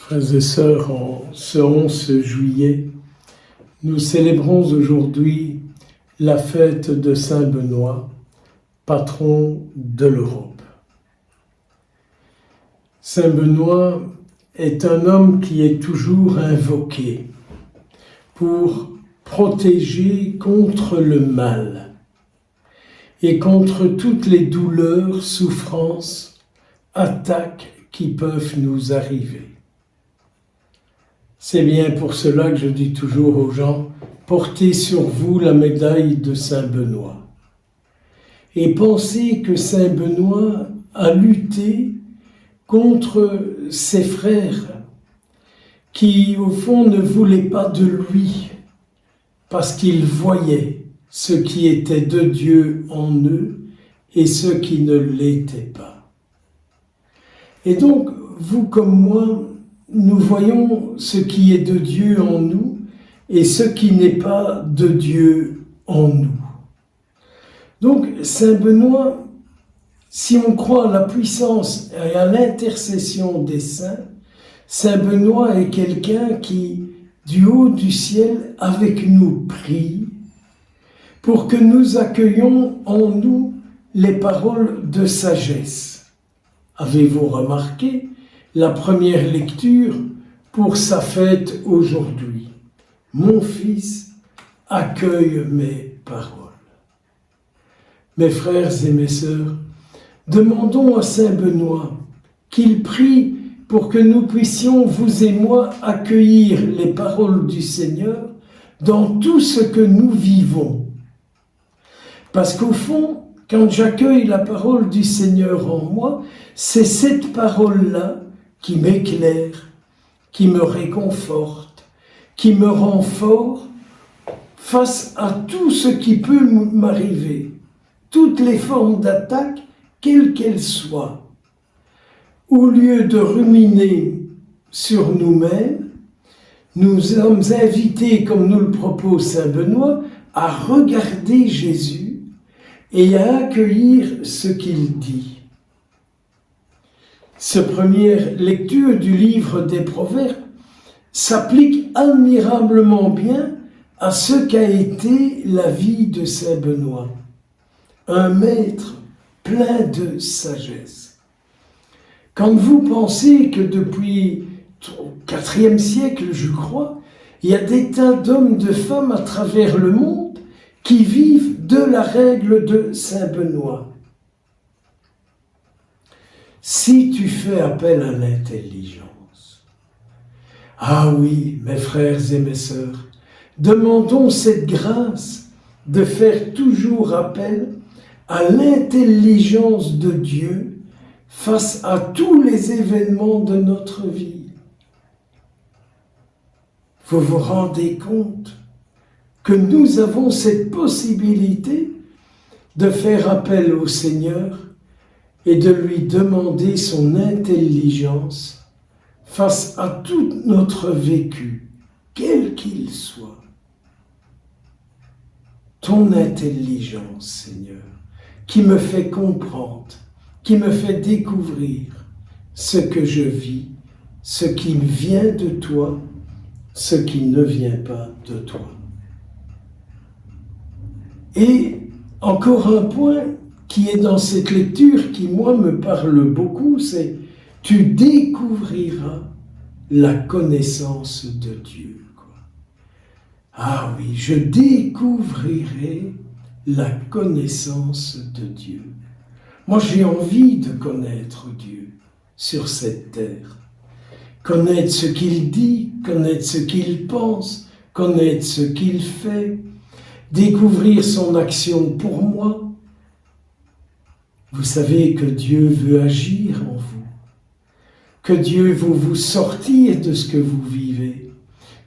Frères et sœurs, en ce 11 juillet, nous célébrons aujourd'hui la fête de Saint Benoît, patron de l'Europe. Saint Benoît est un homme qui est toujours invoqué pour protéger contre le mal et contre toutes les douleurs, souffrances, attaques qui peuvent nous arriver. C'est bien pour cela que je dis toujours aux gens, portez sur vous la médaille de Saint Benoît. Et pensez que Saint Benoît a lutté contre ses frères qui, au fond, ne voulaient pas de lui parce qu'ils voyaient ce qui était de Dieu en eux et ce qui ne l'était pas. Et donc, vous comme moi, nous voyons ce qui est de Dieu en nous et ce qui n'est pas de Dieu en nous. Donc, Saint Benoît, si on croit à la puissance et à l'intercession des saints, Saint Benoît est quelqu'un qui, du haut du ciel, avec nous prie pour que nous accueillions en nous les paroles de sagesse. Avez-vous remarqué la première lecture pour sa fête aujourd'hui? Mon fils, accueille mes paroles. Mes frères et mes sœurs, demandons à Saint Benoît qu'il prie pour que nous puissions, vous et moi, accueillir les paroles du Seigneur dans tout ce que nous vivons. Parce qu'au fond, quand j'accueille la parole du Seigneur en moi, c'est cette parole-là qui m'éclaire, qui me réconforte, qui me rend fort face à tout ce qui peut m'arriver, toutes les formes d'attaque, quelles qu'elles soient. Au lieu de ruminer sur nous-mêmes, nous sommes invités, comme nous le propose Saint Benoît, à regarder Jésus et à accueillir ce qu'il dit. Cette première lecture du livre des Proverbes s'applique admirablement bien à ce qu'a été la vie de Saint Benoît. Un maître plein de sagesse. Quand vous pensez que depuis le IVe siècle, je crois, il y a des tas d'hommes, de femmes à travers le monde qui vivent de la règle de Saint Benoît. Si tu fais appel à l'intelligence. Ah oui, mes frères et mes sœurs, demandons cette grâce de faire toujours appel à l'intelligence de Dieu face à tous les événements de notre vie. Vous vous rendez compte que nous avons cette possibilité de faire appel au Seigneur et de lui demander son intelligence face à tout notre vécu, quel qu'il soit. Ton intelligence, Seigneur, qui me fait comprendre, qui me fait découvrir ce que je vis, ce qui vient de toi, ce qui ne vient pas de toi. Et encore un point qui est dans cette lecture qui, moi, me parle beaucoup, c'est « tu découvriras la connaissance de Dieu ». Ah oui, je découvrirai la connaissance de Dieu. Moi, j'ai envie de connaître Dieu sur cette terre. Connaître ce qu'il dit, connaître ce qu'il pense, connaître ce qu'il fait, découvrir son action pour moi. Vous savez que Dieu veut agir en vous, que Dieu veut vous sortir de ce que vous vivez,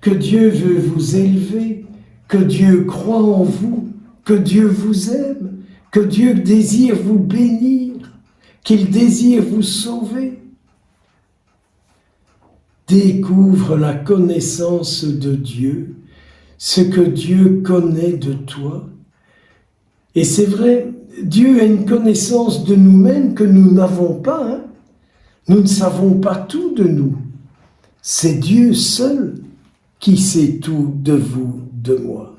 que Dieu veut vous élever, que Dieu croit en vous, que Dieu vous aime, que Dieu désire vous bénir, qu'il désire vous sauver. Découvre la connaissance de Dieu, ce que Dieu connaît de toi. Et c'est vrai, Dieu a une connaissance de nous-mêmes que nous n'avons pas. Nous ne savons pas tout de nous. C'est Dieu seul qui sait tout de vous, de moi.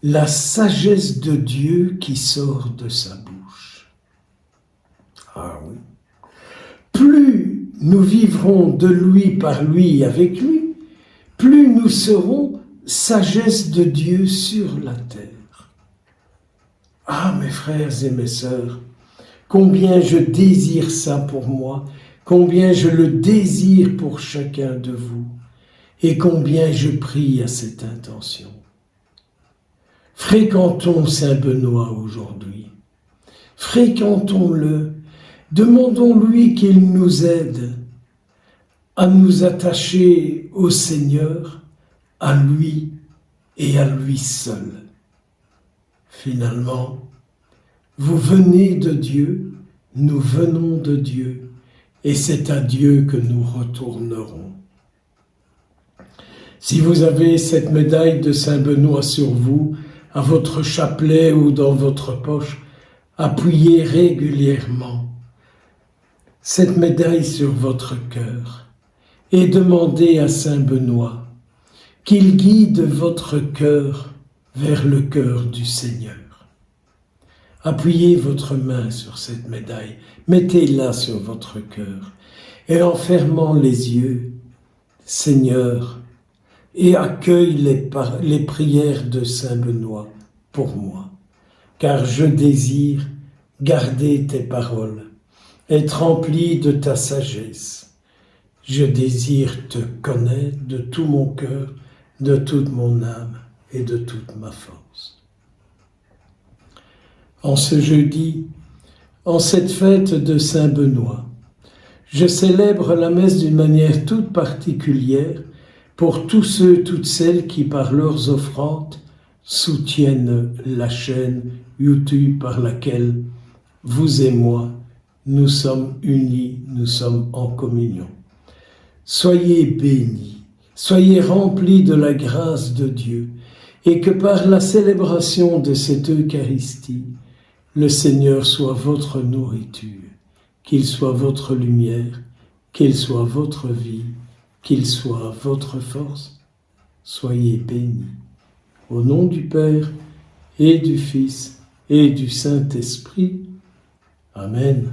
La sagesse de Dieu qui sort de sa bouche. Ah oui. Plus nous vivrons de lui, par lui, avec lui, plus nous serons sagesse de Dieu sur la terre. Ah, mes frères et mes sœurs, combien je désire ça pour moi, combien je le désire pour chacun de vous, et combien je prie à cette intention. Fréquentons Saint Benoît aujourd'hui. Fréquentons-le. Demandons-lui qu'il nous aide à nous attacher au Seigneur, à lui et à lui seul. Finalement, vous venez de Dieu, nous venons de Dieu, et c'est à Dieu que nous retournerons. Si vous avez cette médaille de Saint Benoît sur vous, à votre chapelet ou dans votre poche, appuyez régulièrement cette médaille sur votre cœur et demandez à Saint Benoît qu'il guide votre cœur vers le cœur du Seigneur. Appuyez votre main sur cette médaille, mettez-la sur votre cœur et en fermant les yeux, Seigneur, et accueille les prières de Saint Benoît pour moi, car je désire garder tes paroles, être rempli de ta sagesse. Je désire te connaître de tout mon cœur, de toute mon âme et de toute ma force. En ce jeudi, en cette fête de Saint Benoît, je célèbre la messe d'une manière toute particulière pour tous ceux, toutes celles qui, par leurs offrandes, soutiennent la chaîne YouTube par laquelle vous et moi, nous sommes unis, nous sommes en communion. Soyez bénis, soyez remplis de la grâce de Dieu, et que par la célébration de cette Eucharistie, le Seigneur soit votre nourriture, qu'il soit votre lumière, qu'il soit votre vie, qu'il soit votre force. Soyez bénis. Au nom du Père et du Fils et du Saint-Esprit. Amen.